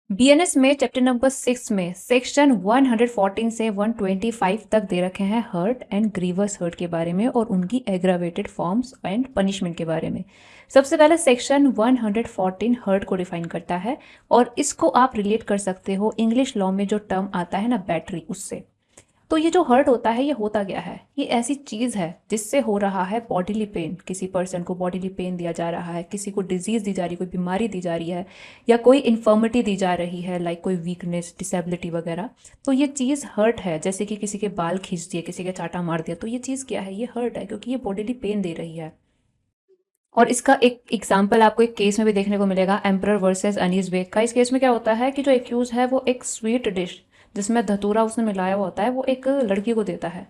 BNS में chapter number 6 में section 114 से 125 तक दे रखे हैं हर्ट एंड ग्रीवस हर्ट के बारे में और उनकी एग्रावेटेड फॉर्म्स एंड पनिशमेंट के बारे में। सबसे पहले सेक्शन 114 हर्ट को डिफाइन करता है और इसको आप रिलेट कर सकते हो इंग्लिश लॉ में जो टर्म आता है ना बैटरी, उससे। तो ये जो हर्ट होता है ये होता क्या है? ये ऐसी चीज़ है जिससे हो रहा है बॉडीली पेन। किसी पर्सन को बॉडीली पेन दिया जा रहा है, किसी को डिजीज़ दी जा रही है, कोई बीमारी दी जा रही है, या कोई इन्फर्मिटी दी जा रही है, लाइक कोई वीकनेस, डिसेबिलिटी वगैरह। तो ये चीज़ हर्ट है। जैसे कि किसी के बाल खींच दिए, किसी के चाटा मार दिया, तो ये चीज़ क्या है? ये हर्ट है, क्योंकि ये बॉडीली पेन दे रही है। और इसका एक एग्जाम्पल आपको एक केस में भी देखने को मिलेगा, एम्परर वर्सेस अनीस बेग का। इस केस में क्या होता है कि जो एक्यूज है वो एक स्वीट डिश जिसमें धतूरा उसने मिलाया हुआ होता है वो एक लड़की को देता है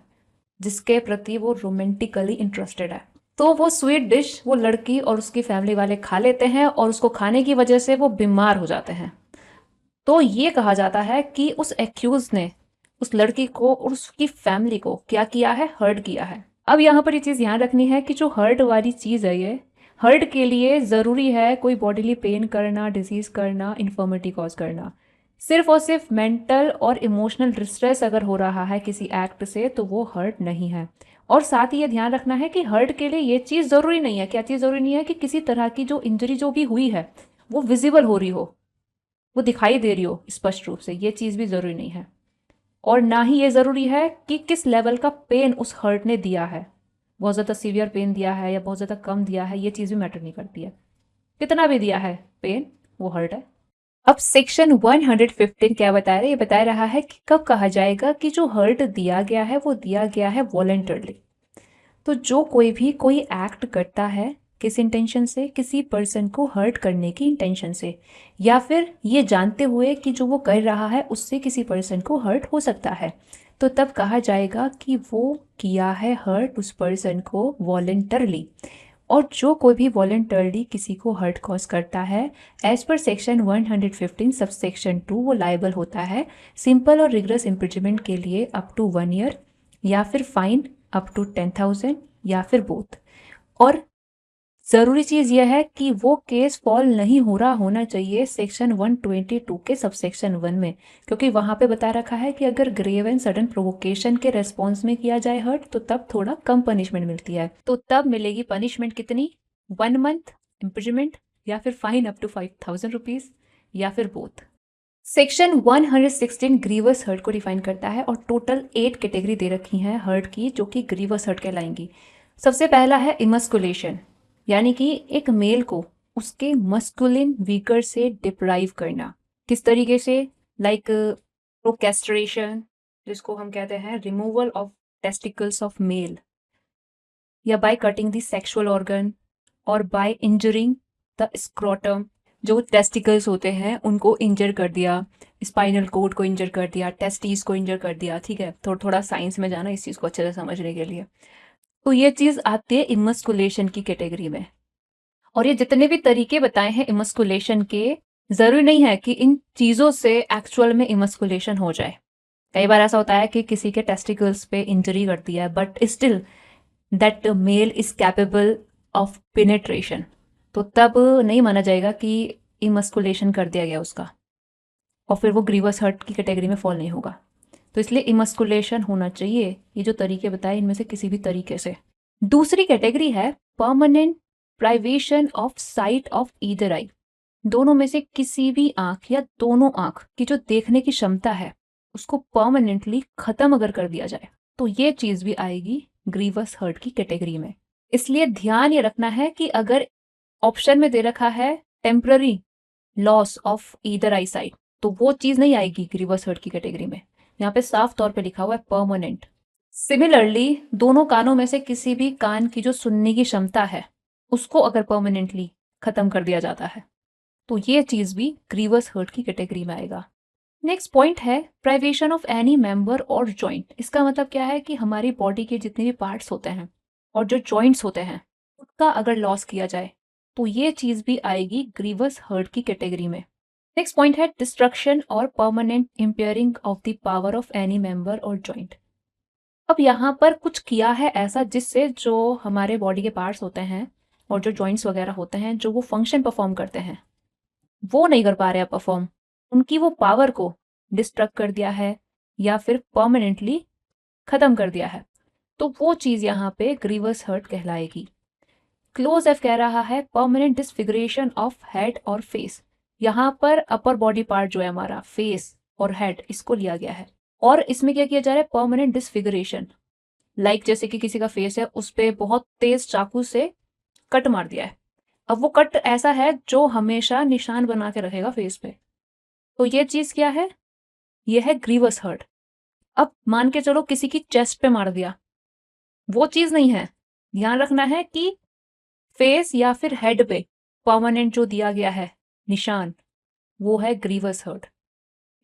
जिसके प्रति वो रोमांटिकली इंटरेस्टेड है। तो वो स्वीट डिश वो लड़की और उसकी फैमिली वाले खा लेते हैं और उसको खाने की वजह से वो बीमार हो जाते हैं। तो ये कहा जाता है कि उस एक्यूज ने उस लड़की को और उसकी फैमिली को क्या किया है? हर्ट किया है। अब यहाँ पर ये चीज़ ध्यान रखनी है कि जो हर्ट वाली चीज़ है, ये हर्ट के लिए ज़रूरी है कोई बॉडीली पेन करना, डिजीज़ करना, इन्फर्मिटी कॉज करना। सिर्फ और सिर्फ मेंटल और इमोशनल डिस्ट्रेस अगर हो रहा है किसी एक्ट से तो वो हर्ट नहीं है। और साथ ही ये ध्यान रखना है कि हर्ट के लिए ये चीज़ ज़रूरी नहीं है। क्या चीज़ ज़रूरी नहीं है? कि किसी तरह की जो इंजरी जो भी हुई है वो विजिबल हो रही हो, वो दिखाई दे रही हो स्पष्ट रूप से, ये चीज़ भी ज़रूरी नहीं है। और ना ही ये ज़रूरी है कि किस लेवल का पेन उस हर्ट ने दिया है। बहुत ज़्यादा सीवियर पेन दिया है या बहुत ज़्यादा कम दिया है, ये चीज़ भी मैटर नहीं करती है। कितना भी दिया है पेन, वो हर्ट है। अब सेक्शन 115 क्या बता रहा है? ये बता रहा है कि कब कहा जाएगा कि जो हर्ट दिया गया है वो दिया गया है वॉलंटरली। तो जो कोई भी कोई एक्ट करता है किस इंटेंशन से? किसी पर्सन को हर्ट करने की इंटेंशन से, या फिर ये जानते हुए कि जो वो कर रहा है उससे किसी पर्सन को हर्ट हो सकता है, तो तब कहा जाएगा कि वो किया है हर्ट उस पर्सन को वॉलंटरली। और जो कोई भी वॉलंटरली किसी को हर्ट कॉज करता है as per section 115 sub section 2 वो लाइबल होता है सिंपल और रिगरस इम्प्रिजमेंट के लिए अप टू 1 ईयर, या फिर फाइन अप टू 10,000, या फिर बोथ। और ज़रूरी चीज़ यह है कि वो केस फॉल नहीं हो रहा होना चाहिए सेक्शन 122 के सबसेक्शन 1 में, क्योंकि वहाँ पे बता रखा है कि अगर ग्रेव एंड सडन प्रोवोकेशन के रेस्पॉन्स में किया जाए हर्ट तो तब थोड़ा कम पनिशमेंट मिलती है। तो तब मिलेगी पनिशमेंट कितनी? 1 मंथ इम्प्रिजमेंट, या फिर फाइन अप टू 5,000 रुपीज़, या फिर बोथ। सेक्शन 116 ग्रीवस हर्ट को डिफाइन करता है और टोटल 8 कैटेगरी दे रखी हैं हर्ट की जो कि ग्रीवस हर्ट कहलाएंगी। सबसे पहला है इमस्कुलेशन, यानी कि एक मेल को उसके मस्कुलिन वीकर से डिप्राइव करना। किस तरीके से? लाइक प्रोकेस्ट्रेशन, जिसको हम कहते हैं removal of testicles of male, या by cutting the sexual organ, और बाय इंजरिंग द स्क्रोटम। जो टेस्टिकल्स होते हैं उनको इंजर कर दिया, स्पाइनल कोड को इंजर कर दिया, टेस्टिस को इंजर कर दिया। ठीक है, थोड़ा थोड़ा साइंस में जाना इस चीज़ को अच्छे से समझने के लिए। तो ये चीज़ आती है इमस्कुलेशन की कैटेगरी में। और ये जितने भी तरीके बताए हैं इमस्कुलेशन के, ज़रूरी नहीं है कि इन चीज़ों से एक्चुअल में इमस्कुलेशन हो जाए। कई बार ऐसा होता है कि किसी के टेस्टिकल्स पे इंजरी कर दिया है but still that male is capable of penetration, तो तब नहीं माना जाएगा कि इमस्कुलेशन कर दिया गया उसका, और फिर वो ग्रीवस हर्ट की कैटेगरी में फॉल नहीं होगा। तो इसलिए इमस्कुलेशन होना चाहिए। ये जो तरीके बताए इनमें से किसी भी तरीके से। दूसरी कैटेगरी है permanent privation of site of either I. दोनों में से किसी भी आंख या दोनों आंख की जो देखने की क्षमता है उसको परमानेंटली खत्म अगर कर दिया जाए तो ये चीज भी आएगी ग्रीवस हर्ट की कैटेगरी में। इसलिए ध्यान ये रखना है कि अगर ऑप्शन में दे रखा है temporary loss of either I site तो वो चीज नहीं आएगी ग्रीवस हर्ट की कैटेगरी में। यहाँ पे साफ तौर पे लिखा हुआ है परमानेंट। सिमिलरली दोनों कानों में से किसी भी कान की जो सुनने की क्षमता है उसको अगर परमानेंटली खत्म कर दिया जाता है तो ये चीज भी ग्रीवस हर्ट की कैटेगरी में आएगा। नेक्स्ट पॉइंट है प्राइवेशन ऑफ एनी मेंबर और जॉइंट। इसका मतलब क्या है कि हमारी बॉडी के जितने भी पार्ट्स होते हैं और जो जॉइंट्स होते हैं उनका अगर लॉस किया जाए तो ये चीज भी आएगी ग्रीवस हर्ट की कैटेगरी में। नेक्स्ट पॉइंट है डिस्ट्रक्शन और permanent impairing of the power of any member और जॉइंट। अब यहाँ पर कुछ किया है ऐसा जिससे जो हमारे बॉडी के पार्ट्स होते हैं और जो जॉइंट्स वगैरह होते हैं जो वो फंक्शन परफॉर्म करते हैं वो नहीं कर पा रहे हैं परफॉर्म, उनकी वो पावर को डिस्ट्रक्ट कर दिया है या फिर परमानेंटली खत्म कर दिया है, तो वो चीज यहाँ पे ग्रीवस हर्ट कहलाएगी। क्लोज एफ कह रहा है परमानेंट डिसफिगरेशन ऑफ हेड और फेस। यहाँ पर अपर बॉडी पार्ट जो है हमारा फेस और हेड, इसको लिया गया है और इसमें क्या किया जा रहा है, परमानेंट डिसफिगरेशन। लाइक जैसे कि किसी का फेस है, उस पे बहुत तेज चाकू से कट मार दिया है। अब वो कट ऐसा है जो हमेशा निशान बना के रखेगा फेस पे, तो ये चीज क्या है, ये है ग्रीवस हर्ट। अब मान के चलो किसी की चेस्ट पे मार दिया, वो चीज नहीं है। ध्यान रखना है कि फेस या फिर हेड पे परमानेंट जो दिया गया है निशान, वो है ग्रीवस हर्ट।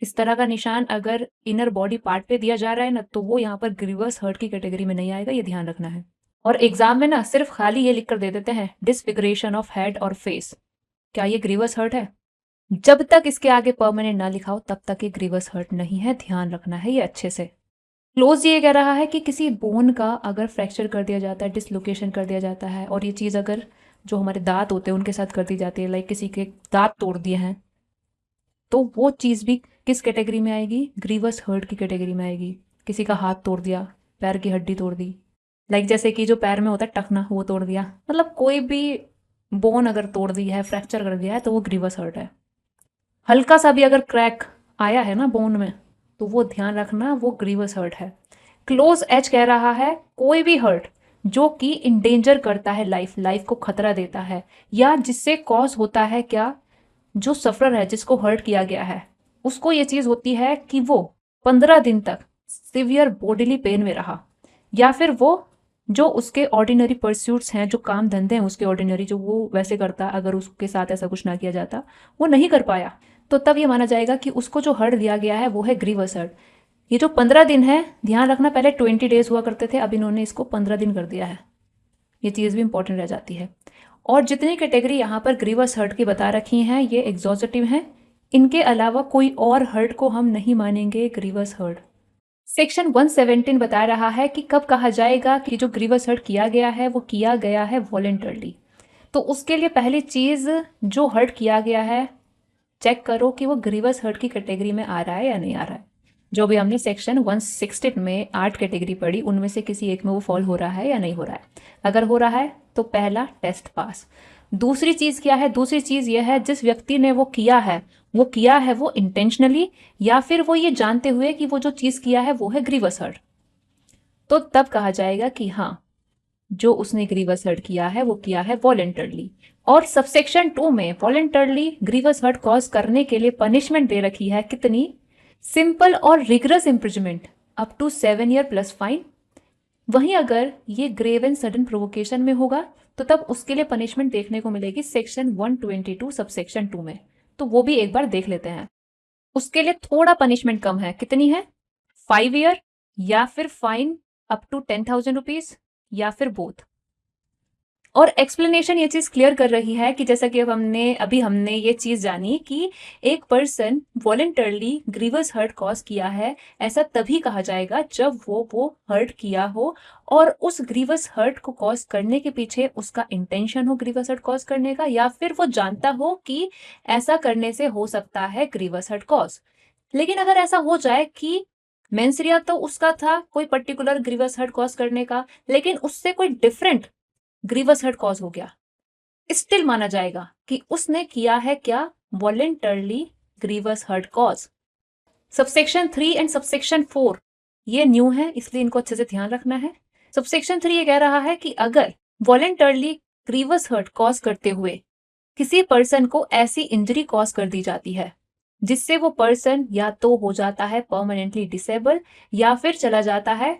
इस तरह का निशान अगर इनर बॉडी पार्ट पे दिया जा रहा है ना, तो वो यहाँ पर ग्रीवस हर्ट की कैटेगरी में नहीं आएगा, ये ध्यान रखना है। और एग्जाम में ना सिर्फ खाली ये लिख कर दे देते हैं डिसफिगरेशन ऑफ हेड और फेस, क्या ये ग्रीवस हर्ट है? जब तक इसके आगे परमानेंट ना लिखा हो तब तक ये ग्रीवस हर्ट नहीं है, ध्यान रखना है ये अच्छे से। क्लोज ये कह रहा है कि किसी बोन का अगर फ्रैक्चर कर दिया जाता है, डिसलोकेशन कर दिया जाता है, और ये चीज़ अगर जो हमारे दांत होते हैं उनके साथ कर दी जाती है, लाइक किसी के दांत तोड़ दिए हैं, तो वो चीज़ भी किस कैटेगरी में आएगी, ग्रीवस हर्ट की कैटेगरी में आएगी। किसी का हाथ तोड़ दिया, पैर की हड्डी तोड़ दी, लाइक जैसे कि जो पैर में होता है टखना, वो तोड़ दिया, मतलब कोई भी बोन अगर तोड़ दी है, फ्रैक्चर कर दिया है, तो वो ग्रीवस हर्ट है। हल्का सा भी अगर क्रैक आया है ना बोन में, तो वो ध्यान रखना वो ग्रीवस हर्ट है। क्लोज एज कह रहा है कोई भी हर्ट जो कि इंडेंजर करता है लाइफ को खतरा देता है, या जिससे कॉज होता है क्या, जो सफरर है जिसको हर्ट किया गया है उसको ये चीज होती है कि वो 15 दिन तक सिवियर बॉडीली पेन में रहा, या फिर वो जो उसके ऑर्डिनरी परस्यूट्स हैं, जो काम धंधे हैं उसके ऑर्डिनरी, जो वो वैसे करता अगर उसके साथ ऐसा कुछ ना किया जाता, वो नहीं कर पाया, तो तब ये माना जाएगा कि उसको जो हर्ट दिया गया है वो है ग्रीवस हर्ट। ये जो 15 दिन है, ध्यान रखना पहले 20 डेज हुआ करते थे, अब इन्होंने इसको 15 दिन कर दिया है, ये चीज़ भी इंपॉर्टेंट रह जाती है। और जितनी कैटेगरी यहाँ पर ग्रीवस हर्ट की बता रखी हैं ये एग्जॉस्टिव हैं, इनके अलावा कोई और हर्ट को हम नहीं मानेंगे ग्रीवस हर्ट। सेक्शन 117 बता रहा है कि कब कहा जाएगा कि जो ग्रीवस हर्ट किया गया है वो किया गया है वॉलेंटरली। तो उसके लिए पहली चीज़, जो हर्ट किया गया है चेक करो कि वो ग्रीवस हर्ट की कैटेगरी में आ रहा है या नहीं आ रहा है। जो भी हमने सेक्शन 116 में 8 कैटेगरी पढ़ी, उनमें से किसी एक में वो फॉल हो रहा है या नहीं हो रहा है। अगर हो रहा है तो पहला टेस्ट पास। दूसरी चीज़ क्या है, दूसरी चीज़ यह है जिस व्यक्ति ने वो किया है वो इंटेंशनली, या फिर वो ये जानते हुए कि वो जो चीज़ किया है वो है ग्रीवस हर्ट, तो तब कहा जाएगा कि हाँ, जो उसने ग्रीवस हर्ट किया है वो किया है वॉलेंटरली। और सबसेक्शन 2 में वॉलेंटरली ग्रीवस हर्ट कॉज करने के लिए पनिशमेंट दे रखी है कितनी, सिंपल और rigorous imprisonment up to 7 year plus fine. वहीं अगर ये ग्रेव एंड सडन प्रोवोकेशन में होगा तो तब उसके लिए पनिशमेंट देखने को मिलेगी सेक्शन 122 सबसेक्शन 2 में, तो वो भी एक बार देख लेते हैं। उसके लिए थोड़ा पनिशमेंट कम है, कितनी है, 5 ईयर, या फिर फाइन अप टू 10,000 रुपीज, या फिर बोथ। और एक्सप्लेनेशन ये चीज क्लियर कर रही है कि जैसा कि अब हमने ये चीज जानी कि एक person voluntarily grievous hurt cause किया है, ऐसा तभी कहा जाएगा जब वो हर्ट किया हो और उस ग्रीवस हर्ट को कॉज करने के पीछे उसका इंटेंशन हो ग्रीवस हर्ट कॉज करने का, या फिर वो जानता हो कि ऐसा करने से हो सकता है ग्रीवस हर्ट कॉज। लेकिन अगर ऐसा हो जाए कि मेंसरिया तो उसका था कोई पर्टिकुलर ग्रीवस हर्ट कॉज करने का, लेकिन उससे कोई डिफरेंट ग्रीवस हर्ट कॉज हो गया, स्टिल माना जाएगा कि उसने किया है क्या, voluntarily grievous hurt cause. Subsection 3 and subsection 4 ये न्यू है, इसलिए इनको अच्छे से ध्यान रखना है। सबसेक्शन 3 ये कह रहा है कि अगर वॉलेंटरली ग्रीवस हर्ट कॉज करते हुए किसी पर्सन को ऐसी इंजरी कॉज कर दी जाती है जिससे वो पर्सन या तो हो जाता है परमानेंटली डिसेबल, या फिर चला जाता है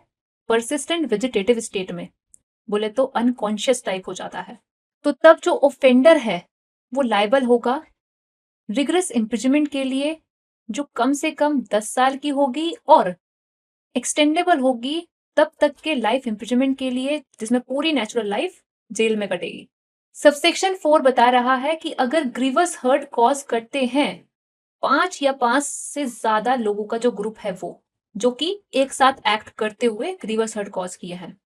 परसिस्टेंट वेजिटेटिव स्टेट में, बोले तो अनकॉन्शियस टाइप हो जाता है, तो तब जो ओफेंडर है वो लायबल होगा रिगरस इम्प्रिजमेंट के लिए, जो कम से कम 10 साल की होगी और एक्सटेंडेबल होगी तब तक के लाइफ इम्प्रिजमेंट के लिए, जिसमें पूरी नेचुरल लाइफ जेल में कटेगी। सबसेक्शन 4 बता रहा है कि अगर ग्रीवस हर्ट कॉज करते हैं 5 या 5 से ज्यादा लोगों का जो ग्रुप है वो, जो कि एक साथ एक्ट करते हुए ग्रीवस हर्ट कॉज किए हैं,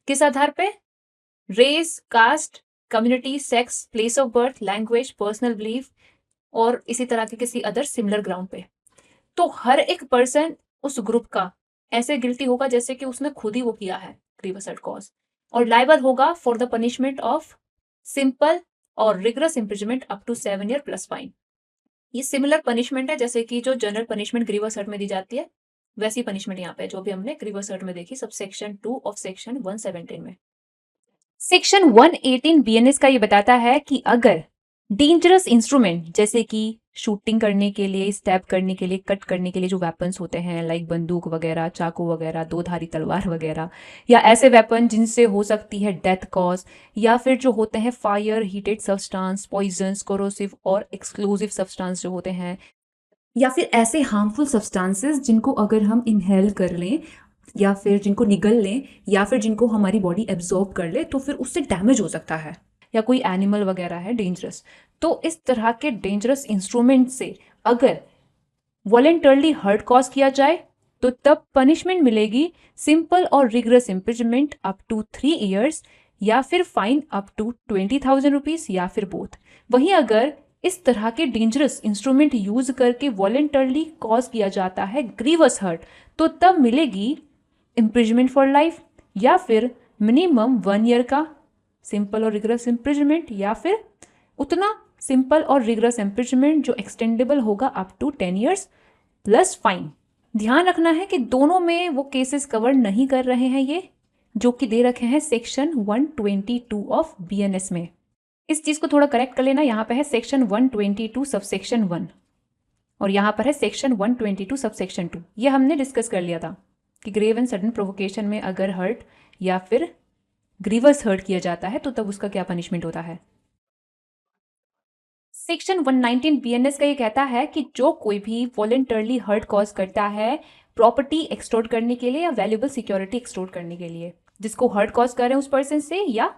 किस आधार पे, race, caste, community, sex, place of birth, language, personal belief, और इसी तरह के किसी अदर सिमिलर ग्राउंड पे, तो हर एक पर्सन उस ग्रुप का ऐसे गिल्टी होगा जैसे कि उसने खुद ही वो किया है ग्रीवस हर्ट कॉज, और लाइबल होगा for the punishment of simple और rigorous imprisonment up to 7 year plus fine. ये सिमिलर पनिशमेंट है जैसे कि जो जनरल पनिशमेंट ग्रीवस हर्ट में दी जाती है, वैसी पनिशमेंट यहाँ पे जो भी हमने ग्रीवस हर्ट में देखी सब सेक्शन 2 ऑफ सेक्शन 117 में। सेक्शन 118 बीएनएस का ये बताता है कि अगर डेंजरस इंस्ट्रूमेंट जैसे कि शूटिंग करने के लिए, स्टैब करने के लिए, कट करने के लिए जो वेपन्स होते हैं लाइक बंदूक वगैरह, चाकू वगैरह, दो धारी तलवार वगैरह, या ऐसे वेपन जिनसे हो सकती है डेथ कॉज, या फिर जो होते हैं fire heated substance, poisons, corrosive और एक्सप्लोजिव सब्सटेंस जो होते हैं, या फिर ऐसे हार्मफुल सब्सटेंसेस जिनको अगर हम इनहेल कर लें या फिर जिनको निगल लें या फिर जिनको हमारी बॉडी एब्जॉर्ब कर ले तो फिर उससे डैमेज हो सकता है, या कोई एनिमल वगैरह है डेंजरस, तो इस तरह के डेंजरस इंस्ट्रूमेंट से अगर वॉलेंटरली हर्ट कॉज किया जाए तो तब पनिशमेंट मिलेगी सिंपल और rigorous imprisonment up to 3 years या फिर फाइन अप टू 20,000 रुपीज या फिर बोथ। वहीं अगर इस तरह के डेंजरस इंस्ट्रूमेंट यूज करके वॉलेंटरली कॉज किया जाता है ग्रीवस हर्ट तो तब मिलेगी इम्प्रिजमेंट फॉर लाइफ या फिर मिनिमम 1 ईयर का सिंपल और रिगरस इम्प्रिजमेंट या फिर उतना सिंपल और रिगरस इम्प्रिजमेंट जो एक्सटेंडेबल होगा up to 10 years plus fine. ध्यान रखना है कि दोनों में वो केसेस कवर नहीं कर रहे हैं ये जो कि दे रखे हैं सेक्शन 122 ऑफ बीएनएस में। इस चीज को थोड़ा करेक्ट कर लेना, यहाँ पे है सेक्शन 122 सबसेक्शन 1 और यहाँ पर है सेक्शन 122 सबसेक्शन 2। ये हमने डिस्कस कर लिया था कि ग्रेव एंड सडन प्रोवोकेशन में अगर हर्ट या फिर ग्रीवस हर्ट किया जाता है तो तब उसका क्या पनिशमेंट होता है। सेक्शन 119 बीएनएस का ये कहता है कि जो कोई भी वॉलेंटरली हर्ट कॉज करता है प्रॉपर्टी एक्सटोर्ट करने के लिए या वैल्यूएबल सिक्योरिटी एक्सटोर्ट करने के लिए, जिसको हर्ट कॉज कर रहे हैं उस पर्सन से या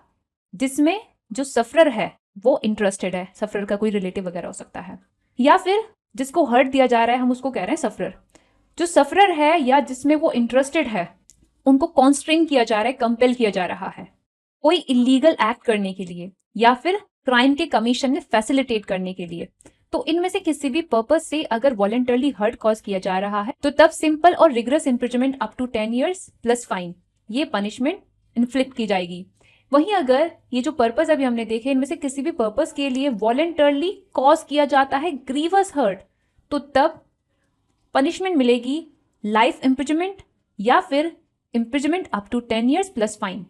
जिसमें जो सफरर है वो इंटरेस्टेड है, सफरर का कोई रिलेटिव वगैरह हो सकता है, या फिर जिसको हर्ट दिया जा रहा है हम उसको कह रहे हैं सफरर, जो सफरर है या जिसमें वो इंटरेस्टेड है उनको कॉन्स्ट्रेन किया जा रहा है, कंपेल किया जा रहा है कोई इलीगल एक्ट करने के लिए या फिर क्राइम के कमीशन में फैसिलिटेट करने के लिए, तो इनमें से किसी भी पर्पस से अगर वॉलेंटरली हर्ट कॉज किया जा रहा है तो तब सिंपल और rigorous imprisonment up to 10 years plus fine ये पनिशमेंट इन्फ्लिक्ट की जाएगी। वहीं अगर ये जो पर्पस अभी हमने देखे इनमें से किसी भी पर्पस के लिए वॉलेंटरली कॉज किया जाता है ग्रीवस हर्ट तो तब पनिशमेंट मिलेगी लाइफ इम्प्रिजमेंट या फिर imprisonment up to 10 years plus fine.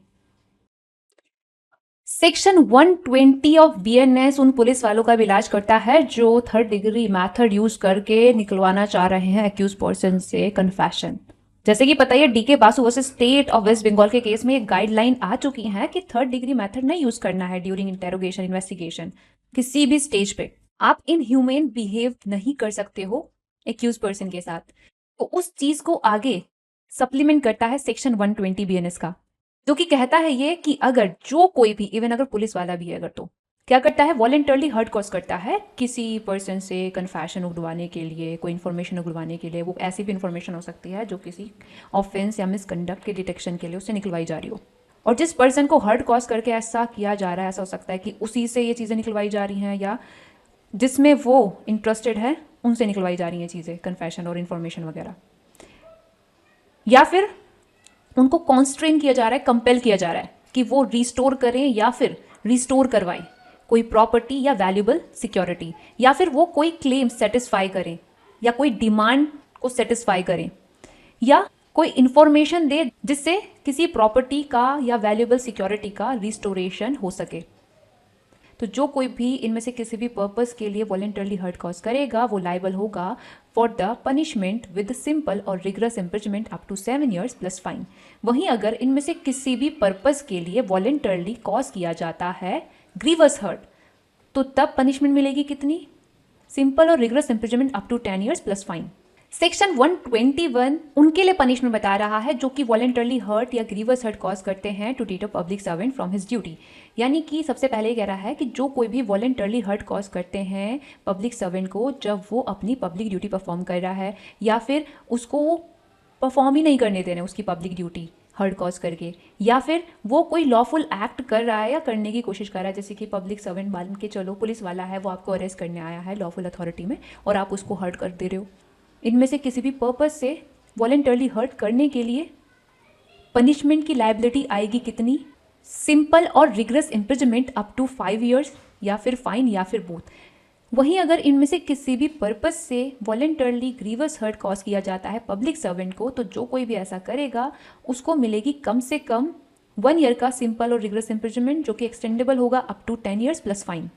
Section 120 of BNS उन पुलिस वालों का भी इलाज करता है जो थर्ड डिग्री मेथड यूज करके निकलवाना चाह रहे हैं एक्यूज पर्सन से कन्फेशन। जैसे कि पता है DK Basu versus state of west Bengal के केस में एक गाइडलाइन आ चुकी है कि थर्ड डिग्री मेथड नहीं यूज करना है ड्यूरिंग इंटेरोगेशन इन्वेस्टिगेशन। किसी भी स्टेज पे आप इनह्यूमेन बिहेव नहीं कर सकते हो एक्यूज पर्सन के साथ, तो उस चीज को आगे सप्लीमेंट करता है सेक्शन 120 बीएनएस का, जो कि कहता है ये कि अगर जो कोई भी इवन अगर पुलिस वाला भी है अगर तो क्या करता है वॉलेंटरली हर्ट कॉज करता है किसी पर्सन से कन्फेशन उगलवाने के लिए, कोई इन्फॉर्मेशन उगलवाने के लिए, वो ऐसी भी इन्फॉर्मेशन हो सकती है जो किसी ऑफेंस या मिसकंडक्ट के डिटेक्शन के लिए उससे निकलवाई जा रही हो, और जिस पर्सन को हर्ट कॉज करके ऐसा किया जा रहा है ऐसा हो सकता है कि उसी से ये चीज़ें निकलवाई जा रही हैं या जिसमें वो इंटरेस्टेड है उनसे निकलवाई जा रही हैं चीज़ें, कन्फेशन और इन्फॉर्मेशन वगैरह, या फिर उनको कॉन्स्ट्रेन किया जा रहा है, कंपेल किया जा रहा है कि वो रिस्टोर करें या फिर रिस्टोर करवाएं कोई प्रॉपर्टी या वैल्यूएबल सिक्योरिटी, या फिर वो कोई क्लेम सेटिस्फाई करें या कोई डिमांड को सेटिस्फाई करें या कोई इंफॉर्मेशन दे जिससे किसी प्रॉपर्टी का या वैल्यूएबल सिक्योरिटी का रिस्टोरेशन हो सके। तो जो कोई भी इनमें से किसी भी पर्पस के लिए वॉलेंटरली हर्ट कॉज करेगा वो लाइबल होगा for the punishment with simple और rigorous imprisonment up to 7 years plus fine. वहीं अगर इनमें से किसी भी पर्पस के लिए वॉलेंटरली कॉज किया जाता है ग्रीवस हर्ट तो तब पनिशमेंट मिलेगी कितनी, सिंपल और rigorous imprisonment up to 10 years plus fine. Section 121 उनके लिए पनिशमेंट बता रहा है जो कि वॉलेंटरली हर्ट या ग्रीवस हर्ट कॉज करते हैं to deter public servant from his duty. यानी कि सबसे पहले कह रहा है कि जो कोई भी वॉलेंटरली हर्ट कॉज करते हैं पब्लिक सर्वेंट को जब वो अपनी पब्लिक ड्यूटी परफॉर्म कर रहा है या फिर उसको परफॉर्म ही नहीं करने दे रहे हैं उसकी पब्लिक ड्यूटी, हर्ट कॉज करके, या फिर वो कोई लॉफुल एक्ट कर रहा है या करने की कोशिश कर रहा है, जैसे कि पब्लिक सर्वेंट मान के चलो पुलिस वाला है, वो आपको अरेस्ट करने आया है लॉफुल अथॉरिटी में और आप उसको हर्ट कर दे रहे हो। इनमें से किसी भी पर्पस से वॉलेंटरली हर्ट करने के लिए पनिशमेंट की लायबिलिटी आएगी कितनी? सिंपल और rigorous imprisonment up to 5 years, या फिर फाइन, या फिर बोथ। वहीं अगर इनमें से किसी भी पर्पस से वॉलेंटरली ग्रीवस हर्ट कॉज किया जाता है पब्लिक सर्वेंट को, तो जो कोई भी ऐसा करेगा उसको मिलेगी कम से कम 1 year का सिंपल और रिगरस इम्प्रिजनमेंट, जो कि एक्सटेंडेबल होगा up to 10 years plus fine.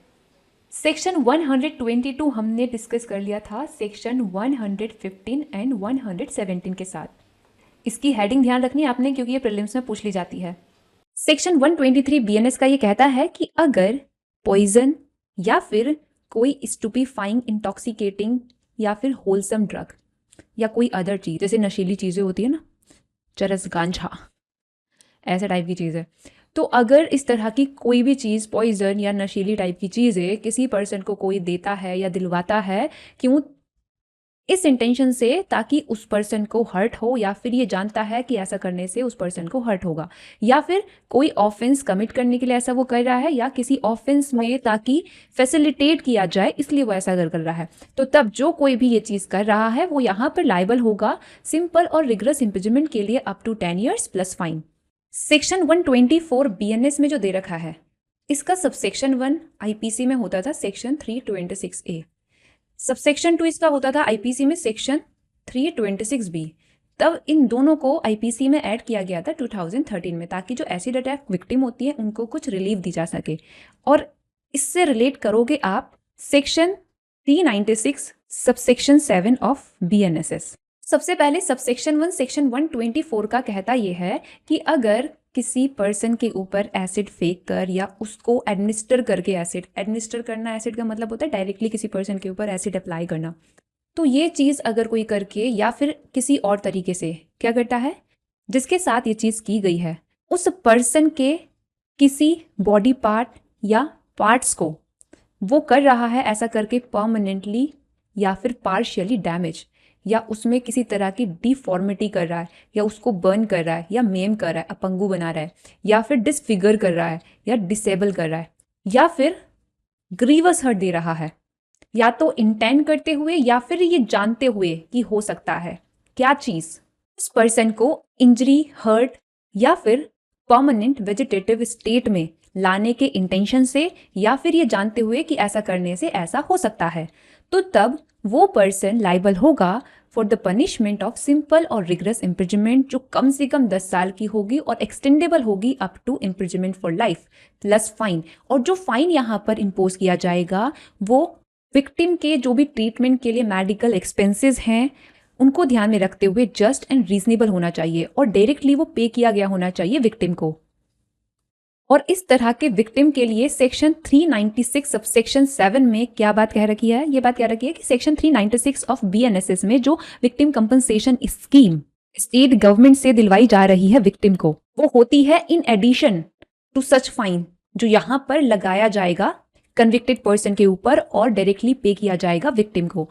Section 122 हमने डिस्कस कर लिया था सेक्शन 115 एंड 117 के साथ। इसकी हेडिंग ध्यान रखनी है आपने, क्योंकि ये प्रीलिम्स में पूछ ली जाती है। सेक्शन 123 बीएनएस का ये कहता है कि अगर पॉइजन या फिर कोई स्टूपीफाइंग, इंटॉक्सिकेटिंग या फिर होलसम ड्रग या कोई अदर चीज़, जैसे नशीली चीज़ें होती है ना, चरस, गांजा, ऐसे टाइप की चीज़ है, तो अगर इस तरह की कोई भी चीज़, पॉइजन या नशीली टाइप की चीज़ें किसी पर्सन को कोई देता है या दिलवाता है, क्यों? इस इंटेंशन से ताकि उस पर्सन को हर्ट हो, या फिर ये जानता है कि ऐसा करने से उस पर्सन को हर्ट होगा, या फिर कोई ऑफेंस कमिट करने के लिए ऐसा वो कर रहा है, या किसी ऑफेंस में ताकि फैसिलिटेट किया जाए इसलिए वो ऐसा कर रहा है, तो तब जो कोई भी ये चीज़ कर रहा है वो यहाँ पर लायबल होगा सिंपल और रिगरस इम्प्रिजनमेंट के लिए up to 10 years plus fine. Section 124 BNS में जो दे रखा है, इसका सबसेक्शन 1 आईपीसी में होता था सेक्शन 326A, सबसेक्शन 2 इसका होता था आईपीसी में सेक्शन 326B। तब इन दोनों को आईपीसी में ऐड किया गया था 2013 में, ताकि जो एसिड अटैक विक्टिम होती है उनको कुछ रिलीफ दी जा सके। और इससे रिलेट करोगे आप सेक्शन 396 सबसेक्शन 7 ऑफ बीएनएसएस। सबसे पहले सबसेक्शन 1 सेक्शन 124 का कहता यह है कि अगर किसी पर्सन के ऊपर एसिड फेंक कर या उसको एडमिनिस्टर करके, एडमिनिस्टर करना, एसिड का मतलब होता है डायरेक्टली किसी पर्सन के ऊपर एसिड अप्लाई करना, तो ये चीज़ अगर कोई करके या फिर किसी और तरीके से क्या करता है, जिसके साथ ये चीज़ की गई है उस पर्सन के किसी बॉडी पार्ट या पार्ट्स को वो कर रहा है ऐसा करके परमानेंटली या फिर पार्शियली डैमेज, या उसमें किसी तरह की डिफॉर्मिटी कर रहा है, या उसको बर्न कर रहा है, या मेम कर रहा है, अपंगु बना रहा है, या फिर डिसफिगर कर रहा है, या डिसेबल कर रहा है, या फिर ग्रीवस हर्ट दे रहा है, या तो इंटेंड करते हुए या फिर ये जानते हुए कि हो सकता है क्या चीज़ उस पर्सन को इंजरी, हर्ट या फिर परमानेंट वेजिटेटिव स्टेट में लाने के इंटेंशन से, या फिर ये जानते हुए कि ऐसा करने से ऐसा हो सकता है, तो तब वो पर्सन लाइबल होगा for the punishment of simple और रिगरस इम्प्रिजनमेंट, जो कम से कम 10 साल की होगी और एक्सटेंडेबल होगी up to imprisonment for life plus fine. और जो फाइन यहाँ पर इम्पोज किया जाएगा वो विक्टिम के जो भी ट्रीटमेंट के लिए मेडिकल एक्सपेंसेस हैं उनको ध्यान में रखते हुए जस्ट एंड रीजनेबल होना चाहिए, और डायरेक्टली वो पे किया गया होना चाहिए विक्टिम को। और इस तरह के विक्टिम के लिए सेक्शन 396 सबसेक्शन 7 में क्या बात कह रखी है? ये बात कह रखी है कि सेक्शन 396 ऑफ बीएनएसएस में जो victim compensation scheme state government से दिलवाई जा रही है विक्टिम को, वो होती है in addition to such fine जो यहाँ पर लगाया जाएगा कन्विक्टेड पर्सन के ऊपर और डायरेक्टली पे किया जाएगा विक्टिम को।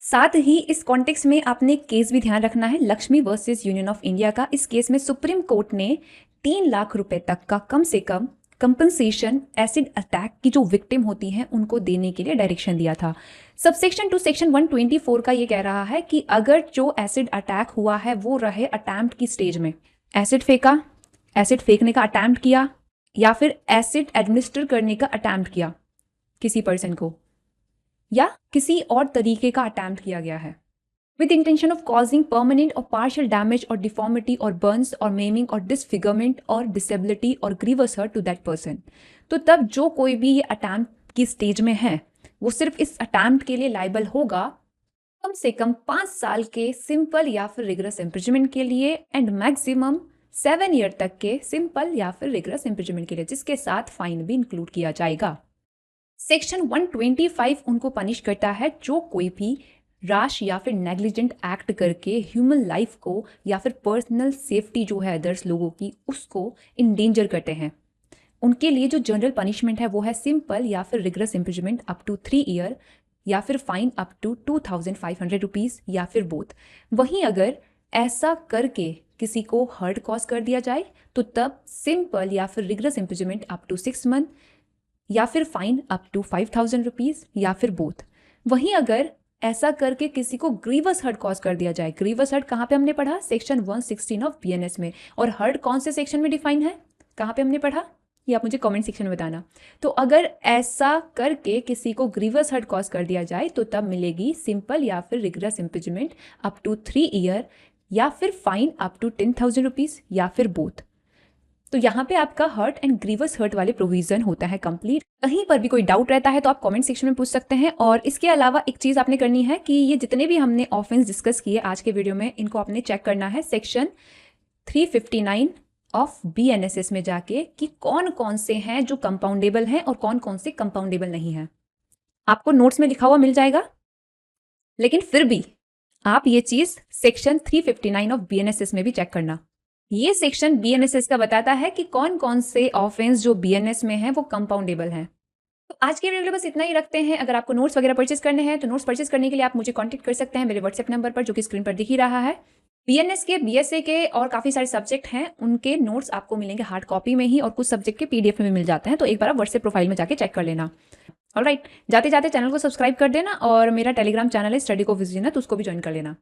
साथ ही इस कॉन्टेक्स्ट में आपने केस भी ध्यान रखना है, Lakshmi versus union of India का। इस केस में सुप्रीम कोर्ट ने 3 लाख रुपए तक का कम से कम कंपनसेशन एसिड अटैक की जो विक्टिम होती हैं उनको देने के लिए डायरेक्शन दिया था। सबसेक्शन 2 सेक्शन 124 का ये कह रहा है कि अगर जो एसिड अटैक हुआ है वो रहे अटैम्प्ट की स्टेज में, एसिड फेंका, एसिड फेंकने का अटैम्प्ट किया, या फिर एसिड एडमिनिस्टर करने का अटैम्प्ट किया किसी पर्सन को, या किसी और तरीके का अटैम्प्ट किया गया है with intention of causing permanent or partial damage or deformity or burns or maiming or disfigurement or disability or grievous hurt to that person, तो तब जो कोई भी ये अटैम्प्ट की स्टेज में है वो सिर्फ इस अटैम्प्ट के लिए लाइबल होगा कम से कम 5 साल के सिंपल या फिर रिगरस इम्प्रिजनमेंट के लिए एंड मैक्सिमम 7 ईयर तक के सिंपल या फिर रिगरस इम्प्रिजनमेंट के लिए, जिसके साथ फाइन भी इंक्लूड किया जाएगा। सेक्शन 125 उनको पनिश करता है जो कोई भी राश या फिर नेग्लिजेंट एक्ट करके ह्यूमन लाइफ को या फिर पर्सनल सेफ्टी जो है अदर्स लोगों की उसको इंडेंजर करते हैं। उनके लिए जो जनरल पनिशमेंट है वो है सिंपल या फिर rigorous imprisonment up to 3 year या फिर फाइन अप टू 2500 रुपीज़ या फिर बोथ। वहीं अगर ऐसा करके किसी को हर्ट कॉज कर दिया जाए तो तब सिंपल या फिर rigorous imprisonment up to 6 month या फिर फाइन अप टू 5,000 रुपीज़ या फिर बोथ। वहीं अगर ऐसा करके किसी को ग्रीवस हर्ट कॉज कर दिया जाए, ग्रीवस हर्ट कहाँ पे हमने पढ़ा? सेक्शन 116 ऑफ बीएनएस में। और हर्ट कौन से सेक्शन में डिफाइन है, कहाँ पे हमने पढ़ा, ये आप मुझे कमेंट सेक्शन में बताना। तो अगर ऐसा करके किसी को ग्रीवस हर्ट कॉज कर दिया जाए तो तब मिलेगी सिंपल या फिर rigorous imprisonment up to 3 year या फिर फाइन अप टू 10,000 रुपीज़ या फिर बोथ। तो यहाँ पे आपका हर्ट एंड ग्रीवस हर्ट वाले प्रोविजन होता है कंप्लीट। कहीं पर भी कोई डाउट रहता है तो आप कमेंट सेक्शन में पूछ सकते हैं। और इसके अलावा एक चीज़ आपने करनी है कि ये जितने भी हमने ऑफेंस डिस्कस किए आज के वीडियो में, इनको आपने चेक करना है सेक्शन 359 ऑफ बीएनएसएस में जाके कि कौन कौन से हैं जो कंपाउंडेबल हैं और कौन कौन से कंपाउंडेबल नहीं हैं। आपको नोट्स में लिखा हुआ मिल जाएगा, लेकिन फिर भी आप ये चीज़ सेक्शन 359 ऑफ बीएनएसएस में भी चेक करना। ये सेक्शन बीएनएसएस का बताता है कि कौन कौन से ऑफेंस जो बीएनएस में हैं वो कंपाउंडेबल हैं। तो आज के वीडियो बस इतना ही रखते हैं। अगर आपको नोट्स वगैरह परचेस करने हैं तो नोट्स परचेस करने के लिए आप मुझे कांटेक्ट कर सकते हैं मेरे व्हाट्सएप नंबर पर, जो कि स्क्रीन पर दिख ही रहा है। बीएनएस के, बीएसए के और काफ़ी सारे सब्जेक्ट हैं, उनके नोट्स आपको मिलेंगे हार्ड कॉपी में ही और कुछ सब्जेक्ट के पीडीएफ में मिल जाते हैं। तो एक बार आप व्हाट्सएप प्रोफाइल में जाके चेक कर लेना। ऑलराइट, जाते जाते चैनल को सब्सक्राइब कर देना और मेरा टेलीग्राम चैनल है स्टडी को विजिट, तो उसको भी ज्वाइन कर लेना।